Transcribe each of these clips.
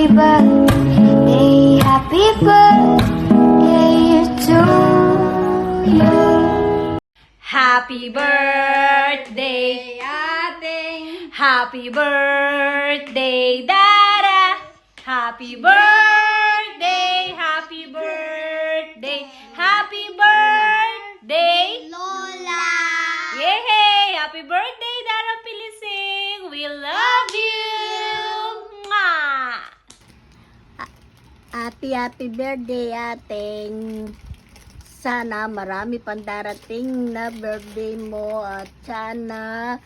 birthday, happy birthday to you. Happy birthday, ating. Happy birthday, Dara. Happy birthday, happy birthday, happy birthday, Lola. yay! Happy birthday, Dara Pilising. We love you. Mwah! Happy birthday ating. Sana marami pang darating na birthday mo at sana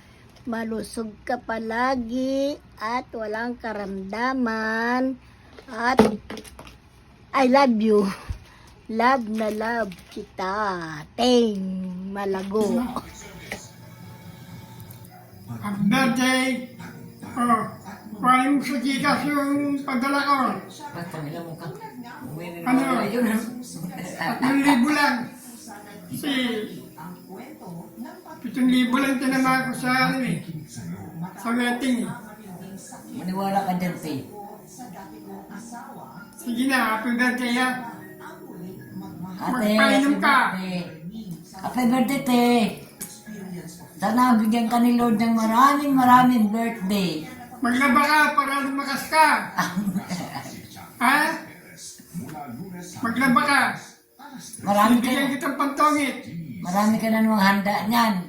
malusog ka palagi at walang karamdaman at I love you. Love na love kita. Ting Malago. Happy birthday! Oh, kuhanin mo sa Gcash yung pagdala ko. Ano? 3,000 lang. Kasi 7,000 lang tinama ko sa ano eh. Sa wedding eh. Maniwala ka dyan, Tay. Sige na, happy birthday ha. Ate, Magpainom ka. Happy birthday, Te. Sana bigyan ka ni Lord ng maraming birthday. Maglaba ka para lumakas ka. Ha? Maglaba ka. Bibigyan kitang pantongit. Marami ka na namang handa niyan.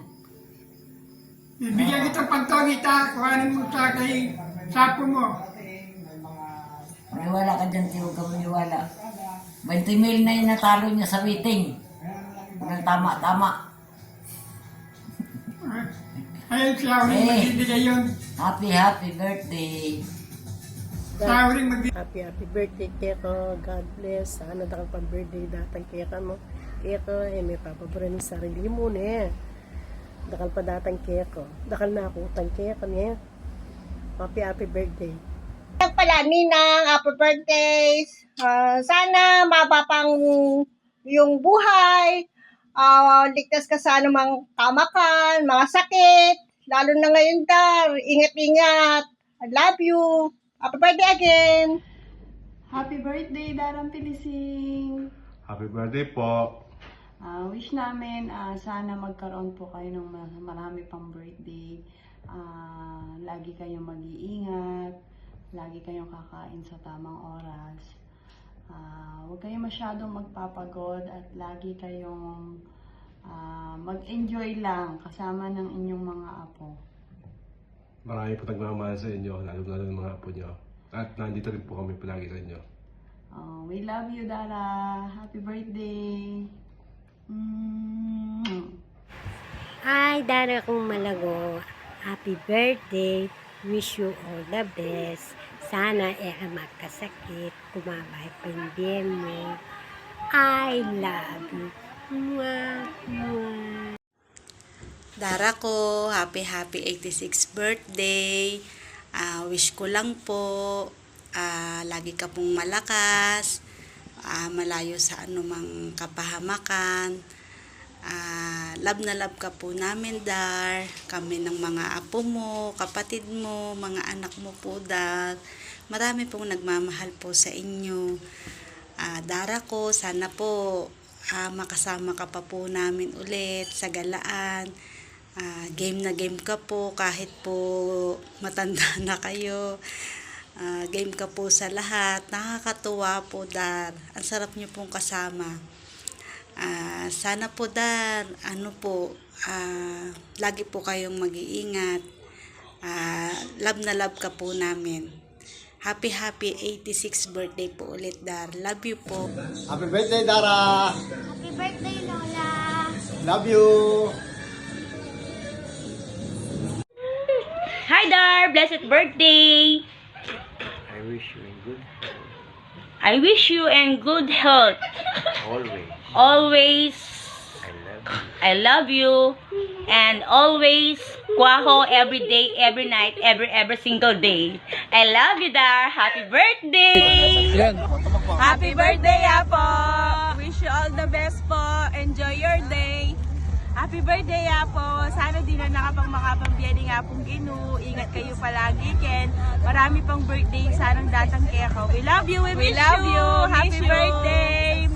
Bibigyan kitang pantongit ha. Kuhanin mo sa kay sapo mo. Maniwala ka dyan, Te. Huwag ka maniwala. 20 mil na yung natalo niya sa meeting. Walang tama-tama. Ayun, siya ulit magbibigay yun. Happy birthday. Siya ulit magbibigay. Happy birthday Keko. God bless. Sana dakal pang birthday datang Keko mo. Keko, may papabura ni sarili mo ne. Dakal pa datang Keko. Dakal na ako utang Keko niya. Happy birthday. Pala Ninang, happy birthdays. Sana mabapang yung buhay. Ligtas ka sa anumang tamakan, mga sakit. Lalo na ngayon Dar. Ingat-ingat. I love you. Happy birthday again. Happy birthday, Darang Pilising! Happy birthday po. Wish namin sana magkaroon po kayo ng marami pang birthday. Lagi kayong mag-iingat. Lagi kayong kakain sa tamang oras. Huwag kayong masyadong magpapagod at lagi kayong mag-enjoy lang kasama ng inyong mga apo. Marami po nagmamahal sa inyo, lalo ng mga apo nyo. At nandito rin po kami palagi sa inyo. We love you, Dara! Happy birthday! Hi, Dara kong Malago. Happy birthday. Wish you all the best. Sana magkasakit. Kumabay pa hindi mo. I love you. Mwah, mwah. Dara ko, happy 86th birthday. Wish ko lang po, lagi ka pong malakas, malayo sa anumang kapahamakan. Love na love ka po namin, Dar. Kami ng mga apo mo, kapatid mo, mga anak mo po, Dar. Marami pong nagmamahal po sa inyo. Dara ko, sana po makasama ka pa po namin ulit sa galaan. Game na game ka po kahit po matanda na kayo. Game ka po sa lahat. Nakakatuwa po, Dar. Ang sarap niyo pong kasama. Sana po, Dar, lagi po kayong mag-iingat. Love na love ka po namin. Happy 86th birthday po ulit, Dar. Love you po. Happy birthday, Dara! Happy birthday, Lola. Love you! Hi, Dar! Blessed birthday! I wish you in good I wish you in good health. always. Always, I love you. I love you. And always, Kwaho every day, every night, every single day. I love you, Dar. Happy birthday! Happy birthday, Apo! Wish you all the best po. Enjoy your day. Happy birthday, Apo. Sana di na nakapang-makapang-biyali nga pong Ginu. Ingat kayo palagi, Ken. Marami pang birthday. Sanang datang kaya ko. We love you. We love you. Happy birthday.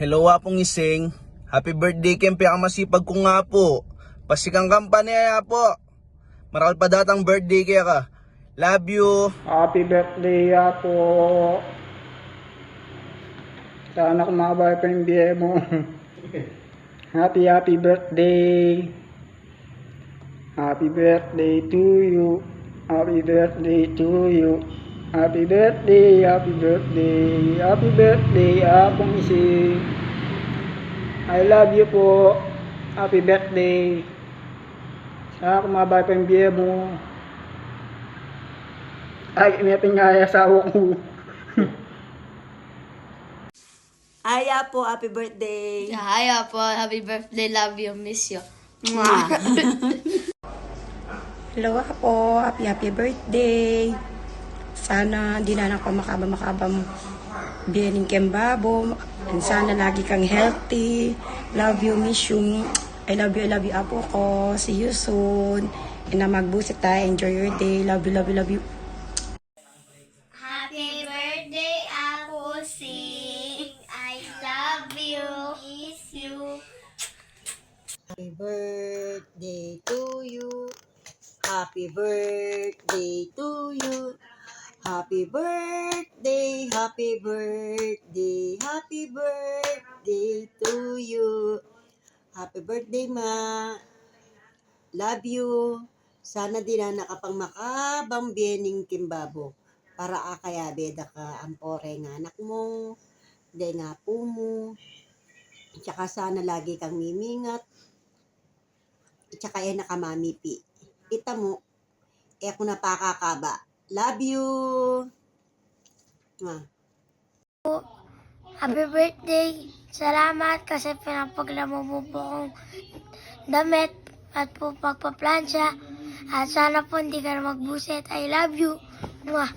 Hello Apong Ising. Happy birthday Ken, ang masipag ko nga po. Pasikang kampanya ya po. Maral pa datang birthday kaya ka. Love you. Happy birthday po. Sana kumabay pa yung biye mo. Happy birthday. Happy birthday to you. Happy birthday to you. Happy birthday, happy birthday, happy birthday, Apong Ising. I love you po. Happy birthday. Sana kumabay pa yung biye mo. Ay, initin nga yung asawa ko. Aya po, happy birthday. Hi, po. Happy birthday. Love you. Miss you. Hello po, happy birthday. Sana di na makabang biyaning kembabo. And sana lagi kang healthy. Love you, miss you. I love you apo ko. See you soon. And na magbusit tayo. Enjoy your day. Love you. Happy birthday, Apo Sing. I love you. Miss you. Happy birthday to you. Happy birthday to you. Happy birthday, happy birthday, happy birthday to you. Happy birthday, ma. Love you. Sana di na nakapang makabang biyening kimbabo. Para akaya beda ka ampore nga anak mo. Day nga po mo. Tsaka sana lagi kang mimingat. Tsaka nakamamipi. Ita mo, ako napakakaba. Love you. Happy birthday. Salamat kasi pinapaglamo mo po akong damit at po pagpaplansya. At sana po hindi ka na magbuset. I love you. Mwah.